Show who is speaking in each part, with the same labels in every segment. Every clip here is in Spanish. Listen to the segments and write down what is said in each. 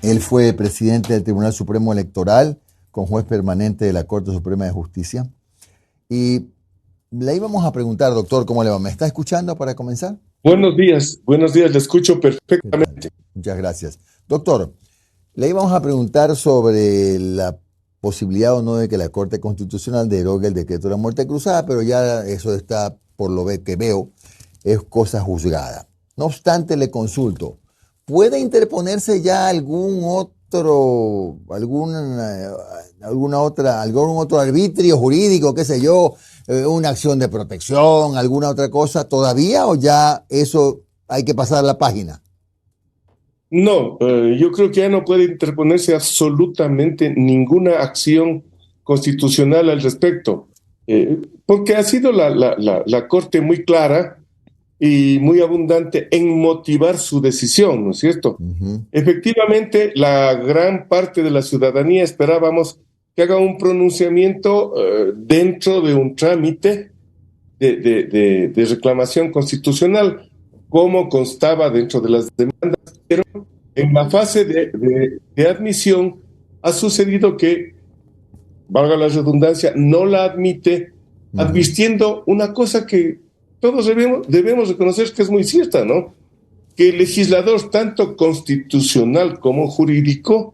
Speaker 1: Él fue presidente del Tribunal Supremo Electoral, con juez permanente de la Corte Suprema de Justicia. Y le íbamos a preguntar, doctor, ¿cómo le va? ¿Me está escuchando para comenzar?
Speaker 2: Buenos días, le escucho
Speaker 1: ¿Qué tal?
Speaker 2: perfectamente.
Speaker 1: Muchas gracias. Doctor, le íbamos a preguntar sobre la posibilidad o no de que la Corte Constitucional derogue el decreto de la muerte cruzada, pero ya eso está, por lo que veo, es cosa juzgada. No obstante, le consulto, ¿puede interponerse ya algún otro arbitrio jurídico, qué sé yo, una acción de protección, alguna otra cosa todavía, o ya eso hay que pasar la página?
Speaker 2: No, yo creo que ya no puede interponerse absolutamente ninguna acción constitucional al respecto, porque ha sido la Corte muy clara y muy abundante en motivar su decisión, ¿no es cierto?
Speaker 1: Ujú.
Speaker 2: Efectivamente, la gran parte de la ciudadanía esperábamos que haga un pronunciamiento dentro de un trámite de reclamación constitucional, como constaba dentro de las demandas, pero en la fase de admisión ha sucedido que, valga la redundancia, no la admite,
Speaker 1: Ujú.
Speaker 2: advirtiendo una cosa que todos debemos reconocer que es muy cierta, ¿no? Que el legislador, tanto constitucional como jurídico,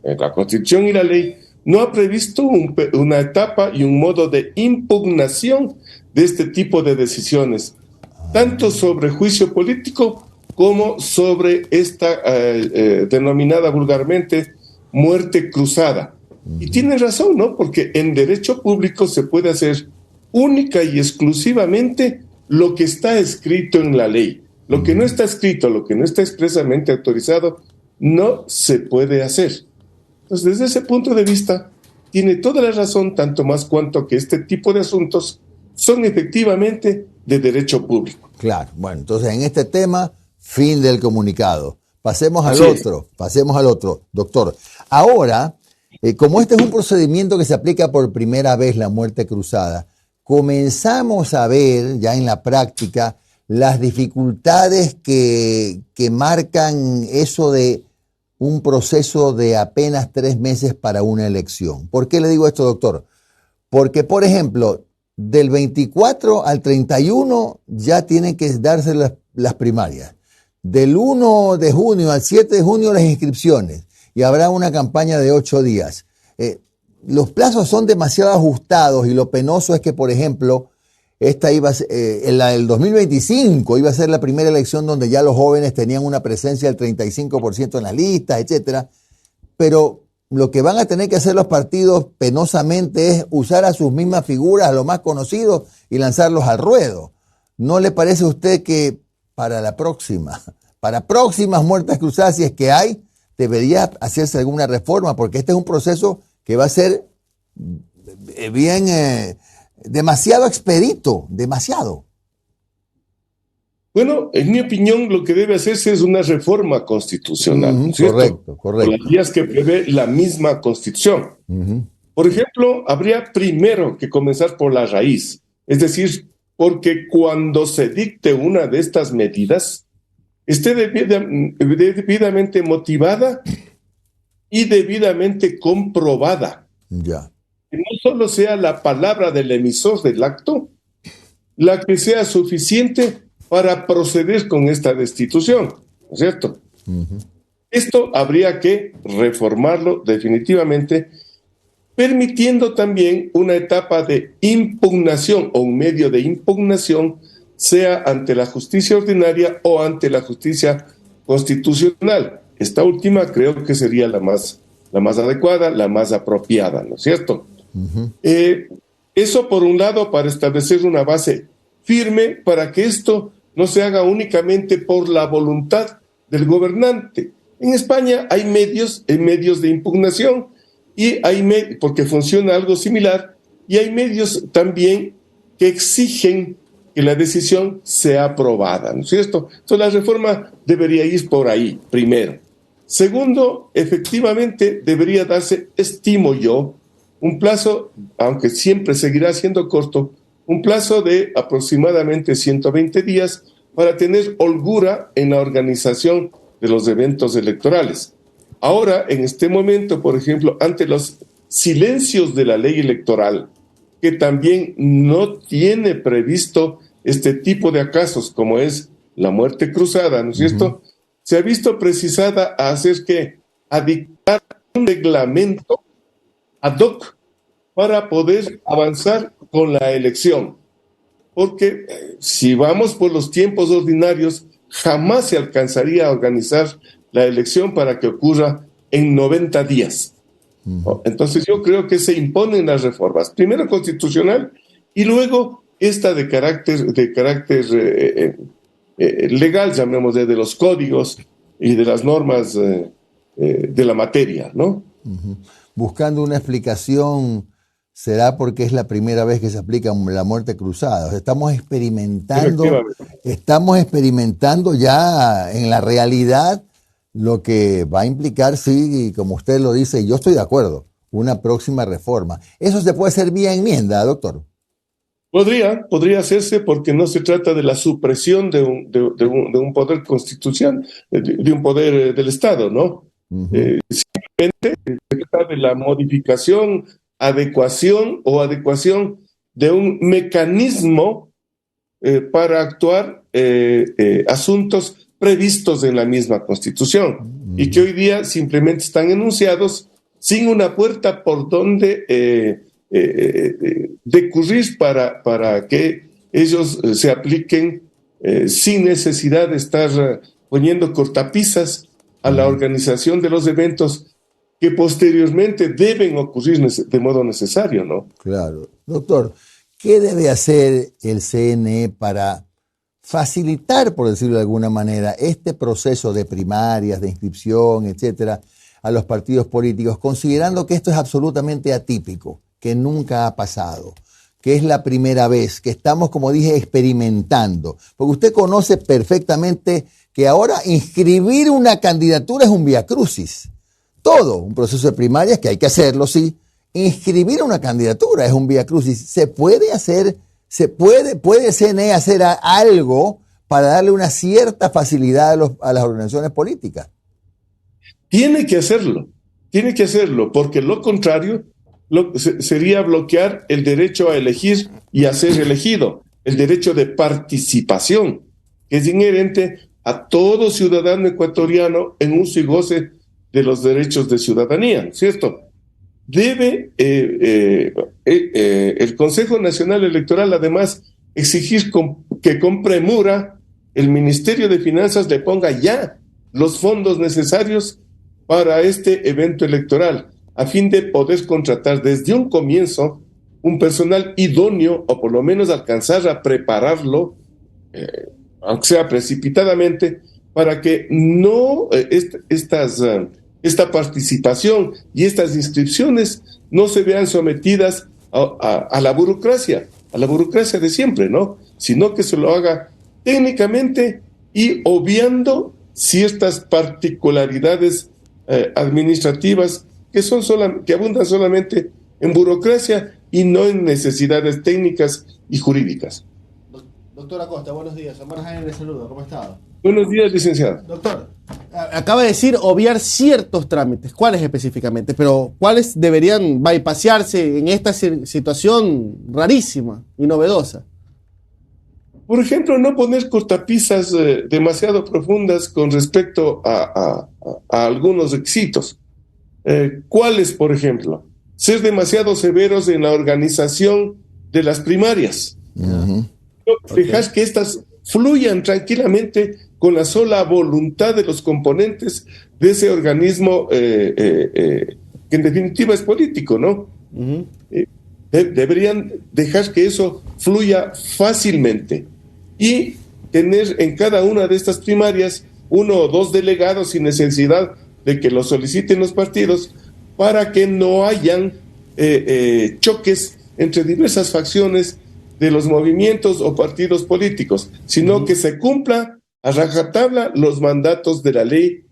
Speaker 2: la Constitución y la ley, no ha previsto una etapa y un modo de impugnación de este tipo de decisiones, tanto sobre juicio político como sobre esta denominada vulgarmente muerte cruzada. Y
Speaker 1: Ujú.
Speaker 2: tiene razón, ¿no? Porque en derecho público se puede hacer única y exclusivamente lo que está escrito en la ley. Lo que no
Speaker 1: Ujú.
Speaker 2: está escrito, lo que no está expresamente autorizado, no se puede hacer. Entonces, desde ese punto de vista, tiene toda la razón, tanto más cuanto que este tipo de asuntos son efectivamente de derecho público.
Speaker 1: Claro, bueno, entonces en este tema, fin del comunicado.
Speaker 2: Así es.
Speaker 1: Pasemos al otro, doctor. Ahora, como este es un procedimiento que se aplica por primera vez, la muerte cruzada, comenzamos a ver ya en la práctica las dificultades que marcan eso de un proceso de apenas 3 meses para una elección. ¿Por qué le digo esto, doctor? Porque, por ejemplo, del 24 al 31 ya tienen que darse las primarias. Del 1 de junio al 7 de junio las inscripciones. Y habrá una campaña de 8 días. Los plazos son demasiado ajustados y lo penoso es que, por ejemplo, esta iba a ser, en la del 2025 iba a ser la primera elección donde ya los jóvenes tenían una presencia del 35% en las listas, etcétera. Pero lo que van a tener que hacer los partidos penosamente es usar a sus mismas figuras, a los más conocidos, y lanzarlos al ruedo. ¿No le parece a usted que para próximas muertes cruzadas, si es que hay, debería hacerse alguna reforma? Porque este es un proceso que va a ser bien, demasiado expedito, demasiado.
Speaker 2: Bueno, en mi opinión, lo que debe hacerse es una reforma constitucional, ¿no es cierto?
Speaker 1: Correcto,
Speaker 2: Por las
Speaker 1: correcto.
Speaker 2: vías que prevé la misma Constitución.
Speaker 1: Ujú.
Speaker 2: Por ejemplo, habría primero que comenzar por la raíz, es decir, porque cuando se dicte una de estas medidas, esté debidamente motivada y debidamente comprobada.
Speaker 1: Ya.
Speaker 2: Que no solo sea la palabra del emisor del acto la que sea suficiente para proceder con esta destitución, ¿no es cierto?
Speaker 1: Ujú.
Speaker 2: Esto habría que reformarlo definitivamente, permitiendo también una etapa de impugnación o un medio de impugnación, sea ante la justicia ordinaria o ante la justicia constitucional. Esta última creo que sería la más adecuada, la más apropiada, ¿no es cierto?
Speaker 1: Ujú.
Speaker 2: Eh, Eso por un lado para establecer una base firme para que esto no se haga únicamente por la voluntad del gobernante. En España hay medios de impugnación y porque funciona algo similar, y hay medios también que exigen que la decisión sea aprobada, ¿no es cierto? Entonces la reforma debería ir por ahí, primero. Segundo, efectivamente debería darse, estimo yo, un plazo, aunque siempre seguirá siendo corto, un plazo de aproximadamente 120 días para tener holgura en la organización de los eventos electorales. Ahora, en este momento, por ejemplo, ante los silencios de la ley electoral, que también no tiene previsto este tipo de casos, como es la muerte cruzada, ¿no es cierto? Se ha visto precisada a hacer que, a dictar un reglamento ad hoc para poder avanzar con la elección. Porque si vamos por los tiempos ordinarios, jamás se alcanzaría a organizar la elección para que ocurra en 90 días. Entonces yo creo que se imponen las reformas, primero constitucional y luego esta de carácter legal, llamémosle, de los códigos y de las normas de la materia, ¿no?
Speaker 1: Buscando una explicación, será porque es la primera vez que se aplica la muerte cruzada. O sea, estamos experimentando ya en la realidad lo que va a implicar, sí, como usted lo dice, y yo estoy de acuerdo, una próxima reforma. ¿Eso se puede hacer vía enmienda, doctor?
Speaker 2: Podría hacerse, porque no se trata de la supresión de un poder constitucional, de un poder del Estado, ¿no? Simplemente se trata de la modificación, adecuación de un mecanismo para actuar asuntos previstos en la misma Constitución y que hoy día simplemente están enunciados sin una puerta por donde decurrir para que ellos se apliquen sin necesidad de estar poniendo cortapisas a la organización de los eventos que posteriormente deben ocurrir de modo necesario, ¿no?
Speaker 1: Claro. Doctor, ¿qué debe hacer el CNE para facilitar, por decirlo de alguna manera, este proceso de primarias, de inscripción, etcétera, a los partidos políticos, considerando que esto es absolutamente atípico, que nunca ha pasado, que es la primera vez, que estamos, como dije, experimentando? Porque usted conoce perfectamente que ahora inscribir una candidatura es un viacrucis. Todo un proceso de primarias que hay que hacerlo, sí. Inscribir una candidatura es un viacrucis. ¿Se puede hacer, puede el CNE hacer algo para darle una cierta facilidad a las organizaciones políticas?
Speaker 2: Tiene que hacerlo, porque lo contrario sería bloquear el derecho a elegir y a ser elegido, el derecho de participación, que es inherente a todo ciudadano ecuatoriano en uso y goce de los derechos de ciudadanía, ¿cierto? Debe el Consejo Nacional Electoral además exigir que con premura el Ministerio de Finanzas le ponga ya los fondos necesarios para este evento electoral, a fin de poder contratar desde un comienzo un personal idóneo, o por lo menos alcanzar a prepararlo, aunque sea precipitadamente, para que no esta participación y estas inscripciones no se vean sometidas a la burocracia de siempre, ¿no? Sino que se lo haga técnicamente y obviando ciertas particularidades administrativas que abundan solamente en burocracia y no en necesidades técnicas y jurídicas.
Speaker 3: Doctor Acosta, buenos días. Omar Jaime le saluda. ¿Cómo está?
Speaker 2: Buenos días, licenciado.
Speaker 3: Doctor, acaba de decir obviar ciertos trámites. ¿Cuáles específicamente? Pero ¿cuáles deberían bypasearse en esta situación rarísima y novedosa?
Speaker 2: Por ejemplo, no poner cortapisas demasiado profundas con respecto a algunos requisitos. ¿Cuáles, por ejemplo? Ser demasiado severos en la organización de las primarias. Dejar que éstas fluyan tranquilamente con la sola voluntad de los componentes de ese organismo que en definitiva es político, ¿no? Deberían dejar que eso fluya fácilmente y tener en cada una de estas primarias 1 o 2 delegados sin necesidad de que lo soliciten los partidos, para que no hayan choques entre diversas facciones de los movimientos o partidos políticos, sino que se cumpla a rajatabla los mandatos de la ley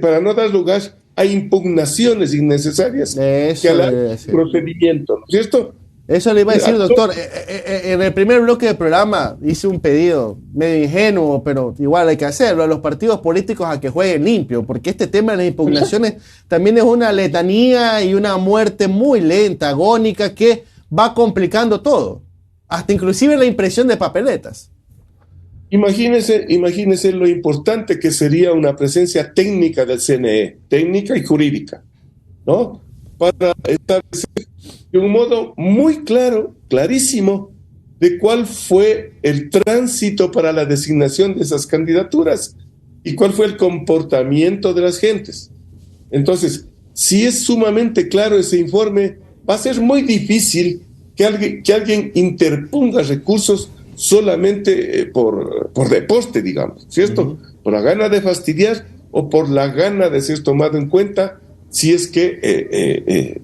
Speaker 2: para no dar lugar a impugnaciones innecesarias que alargan el procedimiento, ¿no es cierto?
Speaker 3: Eso le iba a decir, doctor. En el primer bloque del programa hice un pedido medio ingenuo, pero igual hay que hacerlo, a los partidos políticos a que jueguen limpio, porque este tema de las impugnaciones también es una letanía y una muerte muy lenta, agónica, que va complicando todo, hasta inclusive la impresión de papeletas.
Speaker 2: Imagínese lo importante que sería una presencia técnica del CNE, técnica y jurídica, ¿no? Para establecer de un modo muy claro, clarísimo, de cuál fue el tránsito para la designación de esas candidaturas y cuál fue el comportamiento de las gentes. Entonces, si es sumamente claro ese informe, va a ser muy difícil que alguien interponga recursos solamente por deporte, digamos, ¿cierto? Por la gana de fastidiar o por la gana de ser tomado en cuenta si es que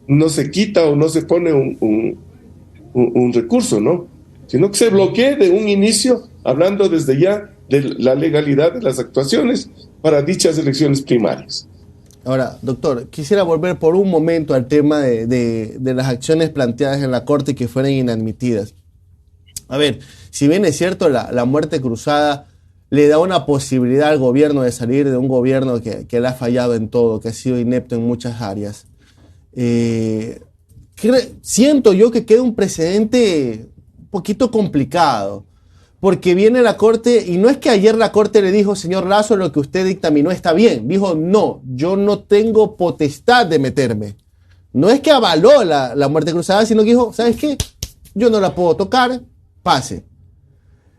Speaker 2: no se quita o no se pone un recurso, ¿no? Sino que se bloquee de un inicio, hablando desde ya de la legalidad de las actuaciones para dichas elecciones primarias.
Speaker 3: Ahora, doctor, quisiera volver por un momento al tema de las acciones planteadas en la Corte que fueron inadmitidas. A ver, si bien es cierto, la muerte cruzada le da una posibilidad al gobierno de salir de un gobierno que le ha fallado en todo, que ha sido inepto en muchas áreas. Siento yo que queda un precedente un poquito complicado, porque viene la Corte, y no es que ayer la Corte le dijo, señor Lazo, lo que usted dictaminó está bien. Dijo, no, yo no tengo potestad de meterme. No es que avaló la muerte cruzada, sino que dijo, ¿sabes qué? Yo no la puedo tocar, pase.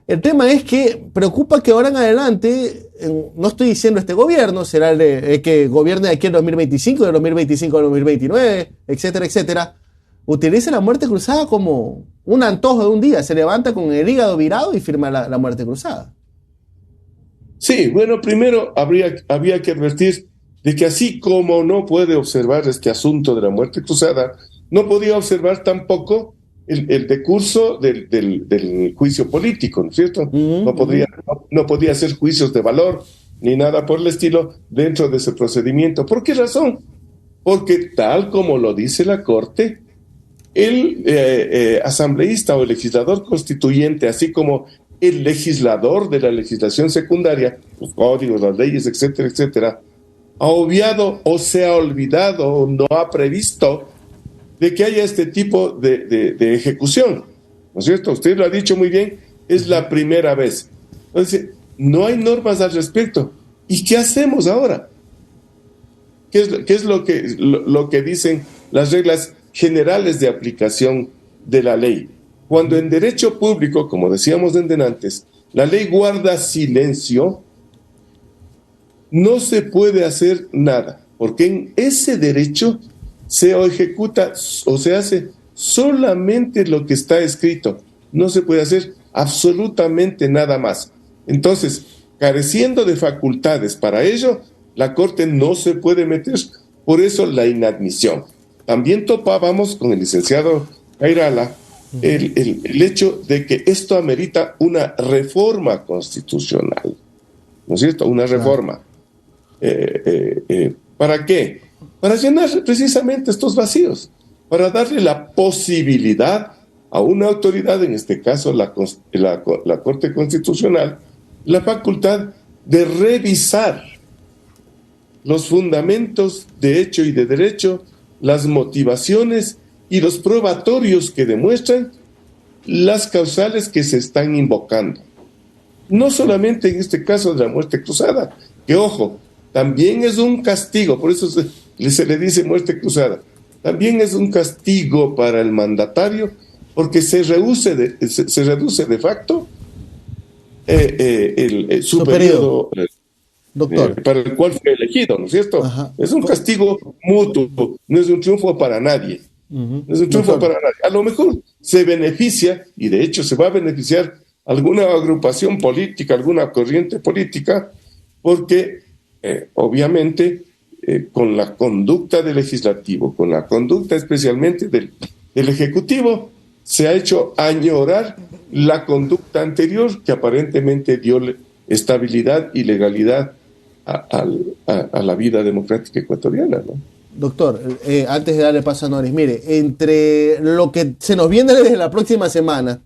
Speaker 3: El tema es que preocupa que ahora en adelante, no estoy diciendo este gobierno, será el que gobierne de aquí en 2025, de 2025 a 2029, etcétera, etcétera, utilice la muerte cruzada como un antojo de un día, se levanta con el hígado virado y firma la muerte cruzada.
Speaker 2: Sí, bueno, primero había que advertir de que así como no puede observar este asunto de la muerte cruzada, no podía observar tampoco el decurso del juicio político, ¿no es cierto? No podía hacer juicios de valor ni nada por el estilo dentro de ese procedimiento. ¿Por qué razón? Porque tal como lo dice la Corte, el asambleísta o el legislador constituyente, así como el legislador de la legislación secundaria, los códigos, las leyes, etcétera, etcétera, ha obviado o se ha olvidado o no ha previsto de que haya este tipo de ejecución, ¿no es cierto? Usted lo ha dicho muy bien, es la primera vez. Entonces, no hay normas al respecto. ¿Y qué hacemos ahora? ¿Qué es lo que dicen las reglas generales de aplicación de la ley? Cuando en derecho público, como decíamos antes, la ley guarda silencio, no se puede hacer nada, porque en ese derecho se ejecuta o se hace solamente lo que está escrito. No se puede hacer absolutamente nada más. Entonces, careciendo de facultades para ello, la Corte no se puede meter. Por eso la inadmisión. También topábamos con el licenciado Cairala el hecho de que esto amerita una reforma constitucional. ¿No es cierto? Una reforma. ¿Para qué? Para llenar precisamente estos vacíos, para darle la posibilidad a una autoridad, en este caso la Corte Constitucional, la facultad de revisar los fundamentos de hecho y de derecho, las motivaciones y los probatorios que demuestran las causales que se están invocando. No solamente en este caso de la muerte cruzada, que ojo, también es un castigo, por eso se le dice muerte cruzada. También es un castigo para el mandatario porque se reduce de facto su periodo para el cual fue elegido, ¿no es cierto? Ajá. Es un castigo mutuo, no es un triunfo para nadie. No es un triunfo para nadie. A lo mejor se beneficia, y de hecho se va a beneficiar alguna agrupación política, alguna corriente política, porque obviamente con la conducta del legislativo, con la conducta especialmente del ejecutivo, se ha hecho añorar la conducta anterior que aparentemente dio estabilidad y legalidad a la vida democrática ecuatoriana, ¿no?
Speaker 3: Doctor, antes de darle paso a Noris, mire, entre lo que se nos viene desde la próxima semana,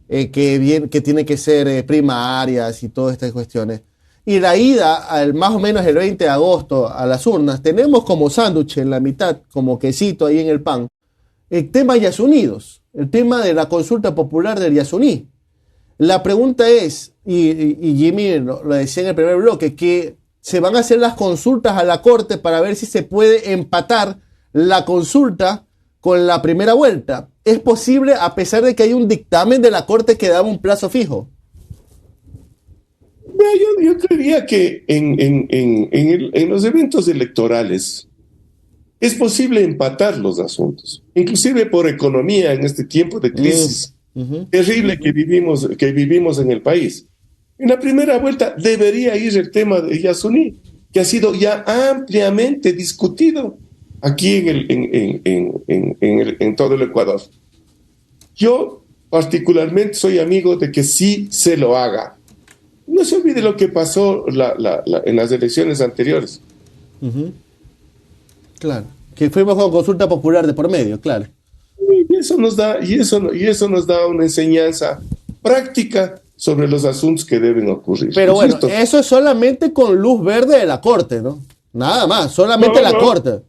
Speaker 3: que tiene que ser primarias y todas estas cuestiones, y la ida más o menos el 20 de agosto a las urnas, tenemos como sándwich en la mitad, como quesito ahí en el pan, el tema Yasunidos, el tema de la consulta popular del Yasuní. La pregunta es, y Jimmy lo decía en el primer bloque, que se van a hacer las consultas a la Corte para ver si se puede empatar la consulta con la primera vuelta. ¿Es posible a pesar de que hay un dictamen de la Corte que daba un plazo fijo?
Speaker 2: Yo creería que en los eventos electorales es posible empatar los asuntos, inclusive por economía en este tiempo de crisis terrible que vivimos en el país. En la primera vuelta debería ir el tema de Yasuní, que ha sido ya ampliamente discutido aquí en todo el Ecuador. Yo particularmente soy amigo de que sí se lo haga. No se olvide lo que pasó en las elecciones anteriores.
Speaker 3: Claro, que fuimos con consulta popular de por medio, claro.
Speaker 2: Y eso nos da una enseñanza práctica sobre los asuntos que deben ocurrir.
Speaker 3: Pero bueno, eso es solamente con luz verde de la Corte, ¿no? Nada más, solamente la Corte.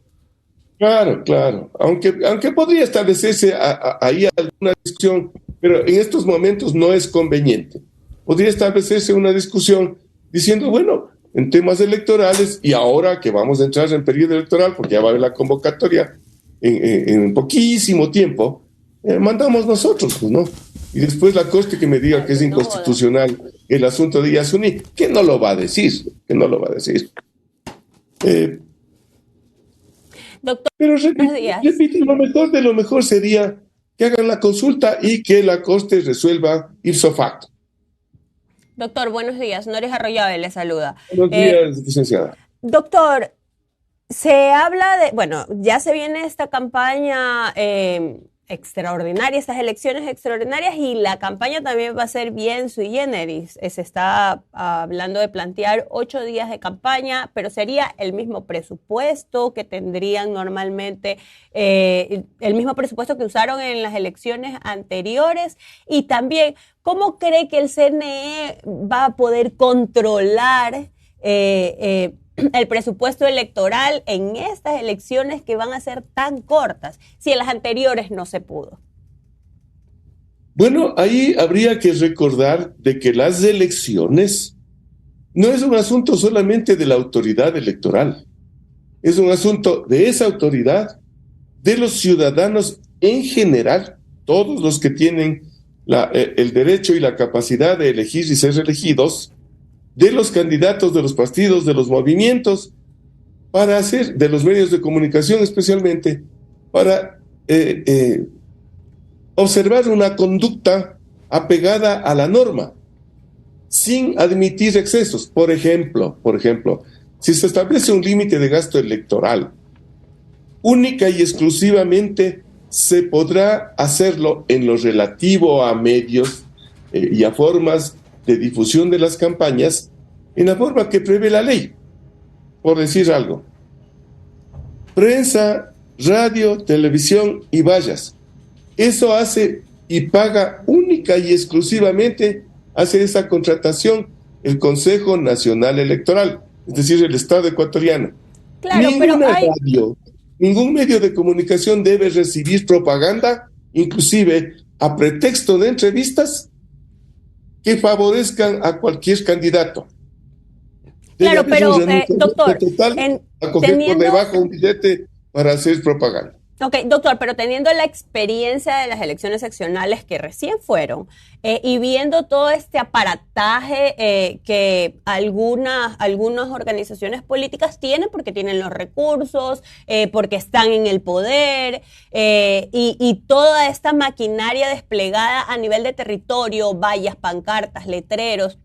Speaker 2: Claro. Aunque podría establecerse ahí alguna discusión, pero en estos momentos no es conveniente. Podría establecerse una discusión diciendo, bueno, en temas electorales, y ahora que vamos a entrar en periodo electoral, porque ya va a haber la convocatoria en poquísimo tiempo, mandamos nosotros, pues, ¿no? Y después la Corte que me diga que es inconstitucional el asunto de Yasuní, que no lo va a decir.
Speaker 4: Doctor,
Speaker 2: pero repito, lo mejor de lo mejor sería que hagan la consulta y que la Corte resuelva ipso facto.
Speaker 4: Doctor, buenos días. Noris Arroyave le saluda.
Speaker 2: Buenos días, licenciada.
Speaker 4: Doctor, se habla de, bueno, ya se viene esta campaña extraordinaria, estas elecciones extraordinarias, y la campaña también va a ser bien sui generis. Se está hablando de plantear 8 días de campaña, pero sería el mismo presupuesto que tendrían normalmente, el mismo presupuesto que usaron en las elecciones anteriores. Y también, ¿cómo cree que el CNE va a poder controlar el presupuesto electoral en estas elecciones que van a ser tan cortas, si en las anteriores no se pudo?
Speaker 2: Bueno, ahí habría que recordar de que las elecciones no es un asunto solamente de la autoridad electoral, es un asunto de esa autoridad, de los ciudadanos en general, todos los que tienen el derecho y la capacidad de elegir y ser elegidos, de los candidatos, de los partidos, de los movimientos, para hacer, de los medios de comunicación especialmente, para observar una conducta apegada a la norma, sin admitir excesos. Por ejemplo, si se establece un límite de gasto electoral, única y exclusivamente se podrá hacerlo en lo relativo a medios y a formas de difusión de las campañas en la forma que prevé la ley. Por decir algo, prensa, radio, televisión y vallas. Eso hace y paga única y exclusivamente, hace esa contratación el Consejo Nacional Electoral, es decir, el Estado ecuatoriano.
Speaker 4: Claro,
Speaker 2: Ningún medio de comunicación debe recibir propaganda, inclusive a pretexto de entrevistas que favorezcan a cualquier candidato.
Speaker 4: Claro, pero doctor,
Speaker 2: a coger por debajo un billete para hacer propaganda.
Speaker 4: Ok, doctor, pero teniendo la experiencia de las elecciones seccionales que recién fueron y viendo todo este aparataje que algunas organizaciones políticas tienen porque tienen los recursos, porque están en el poder y toda esta maquinaria desplegada a nivel de territorio, vallas, pancartas, letreros,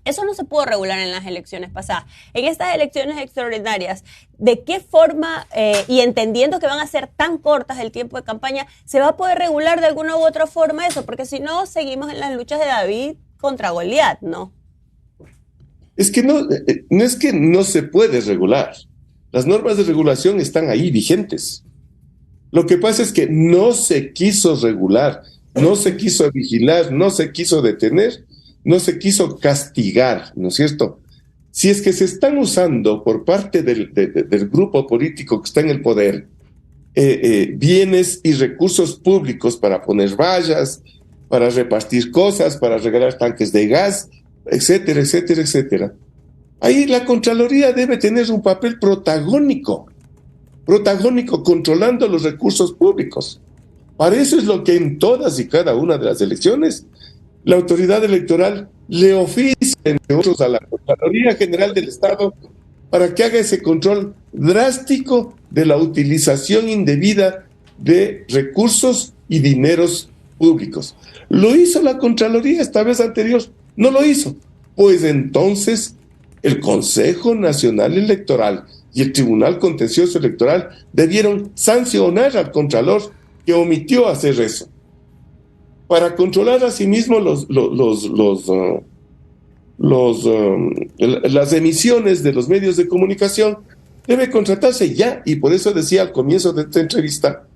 Speaker 4: eso no se pudo regular en las elecciones pasadas. En estas elecciones extraordinarias, ¿de qué forma, y entendiendo que van a ser tan cortas el tiempo de campaña, se va a poder regular de alguna u otra forma eso? Porque si no, seguimos en las luchas de David contra Goliat, ¿no?
Speaker 2: Es que no es que no se puede regular. las normas de regulación están ahí vigentes. Lo que pasa es que no se quiso regular, no se quiso vigilar, no se quiso detener, no se quiso castigar, ¿no es cierto? Si es que se están usando por parte del grupo político que está en el poder bienes y recursos públicos para poner vallas, para repartir cosas, para regalar tanques de gas, etcétera, etcétera, etcétera. Ahí la Contraloría debe tener un papel protagónico, controlando los recursos públicos. Para eso es lo que en todas y cada una de las elecciones la autoridad electoral le oficia, entre otros, a la Contraloría General del Estado para que haga ese control drástico de la utilización indebida de recursos y dineros públicos. ¿Lo hizo la Contraloría esta vez anterior? No lo hizo. Pues entonces el Consejo Nacional Electoral y el Tribunal Contencioso Electoral debieron sancionar al Contralor que omitió hacer eso. Para controlar a sí mismo las emisiones de los medios de comunicación, debe contratarse ya, y por eso decía al comienzo de esta entrevista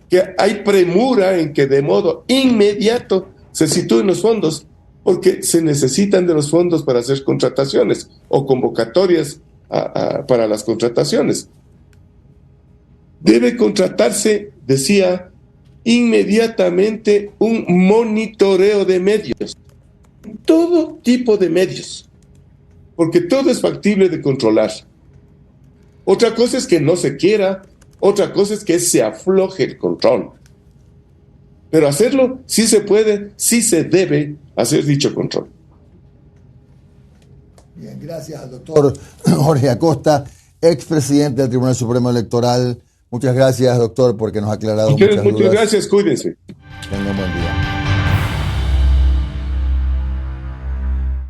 Speaker 2: que hay premura en que de modo inmediato se sitúen los fondos, porque se necesitan de los fondos para hacer contrataciones o convocatorias para las contrataciones. Debe contratarse, decía, inmediatamente un monitoreo de medios, todo tipo de medios, porque todo es factible de controlar. Otra cosa es que no se quiera, otra cosa es que se afloje el control. Pero hacerlo sí se puede, sí se debe hacer dicho control.
Speaker 1: Bien, gracias al doctor Jorge Acosta, expresidente del Tribunal Supremo Electoral. Muchas gracias, doctor, porque nos ha aclarado muchas dudas.
Speaker 2: Muchas gracias, cuídense.
Speaker 1: Tengan buen día.